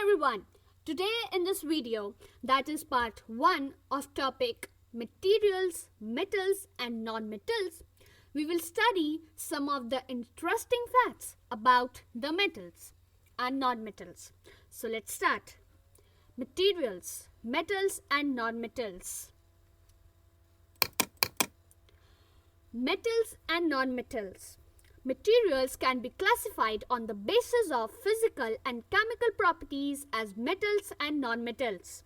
everyone. Today in this video, that is part 1 of topic materials, metals and non-metals, we will study some of the interesting facts about the metals and non-metals. So let's start. Materials, metals and non-metals. Metals and non-metals. Materials can be classified on the basis of physical and chemical properties as metals and non-metals.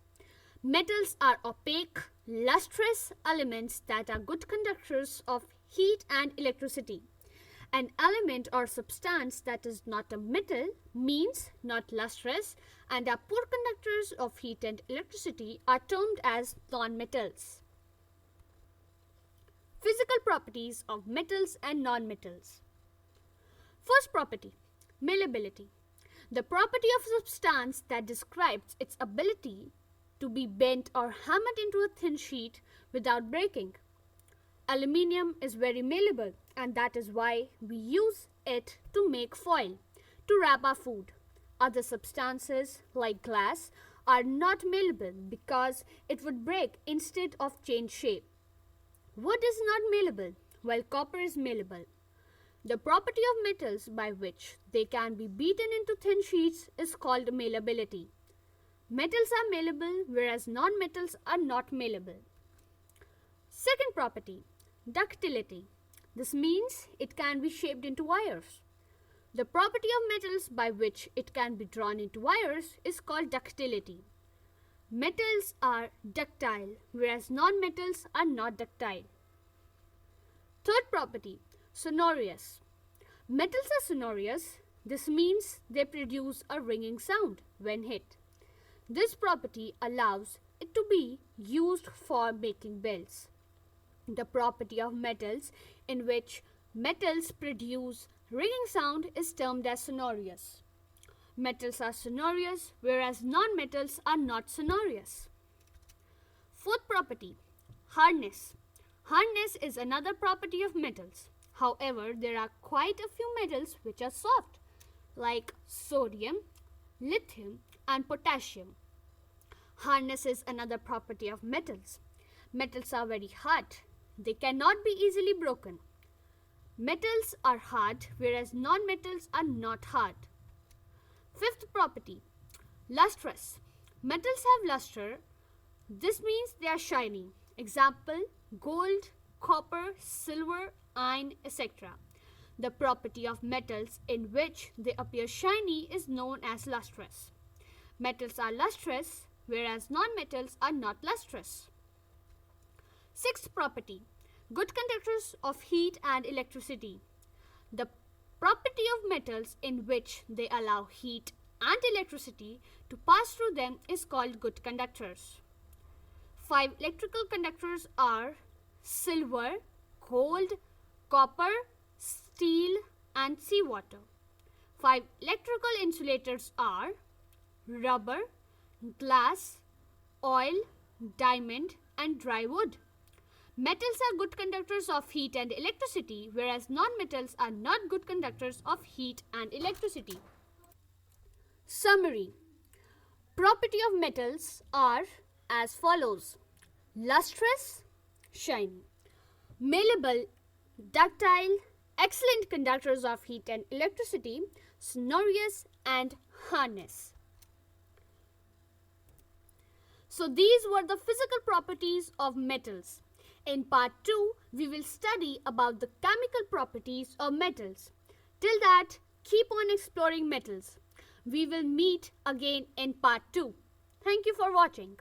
Metals are opaque, lustrous elements that are good conductors of heat and electricity. An element or substance that is not a metal means not lustrous and are poor conductors of heat and electricity are termed as non-metals. Physical properties of metals and non-metals. First property, malleability. The property of a substance that describes its ability to be bent or hammered into a thin sheet without breaking. Aluminium is very malleable, and that is why we use it to make foil, to wrap our food. Other substances like glass are not malleable because it would break instead of change shape. Wood is not malleable, while copper is malleable. The property of metals by which they can be beaten into thin sheets is called malleability. Metals are malleable, whereas non-metals are not malleable. Second property, ductility. This means it can be shaped into wires. The property of metals by which it can be drawn into wires is called ductility. Metals are ductile, whereas non-metals are not ductile. Third property, sonorous. Metals are sonorous. This means they produce a ringing sound when hit. This property allows it to be used for making bells. The property of metals in which metals produce ringing sound is termed as sonorous. Metals are sonorous, whereas non-metals are not sonorous. Fourth property, hardness. Hardness is another property of metals. However, there are quite a few metals which are soft, like sodium, lithium, and potassium. Hardness is another property of metals. Metals are very hard. They cannot be easily broken. Metals are hard, whereas non-metals are not hard. Fifth property, lustrous. Metals have luster. This means they are shiny. Example, gold, copper, silver, iron, etc. The property of metals in which they appear shiny is known as lustrous. Metals are lustrous, whereas non-metals are not lustrous. Sixth property, good conductors of heat and electricity. The property of metals in which they allow heat and electricity to pass through them is called good conductors. 5 electrical conductors are silver, gold, copper, steel and seawater. 5 electrical insulators are rubber, glass, oil, diamond and dry wood. Metals are good conductors of heat and electricity, whereas non-metals are not good conductors of heat and electricity. Summary. Property of metals are as follows: lustrous, shiny; malleable, ductile, excellent conductors of heat and electricity; sonorous and hardness. So these were the physical properties of metals. In part 2, we will study about the chemical properties of metals. Till that, keep on exploring metals. We will meet again in part 2. Thank you for watching.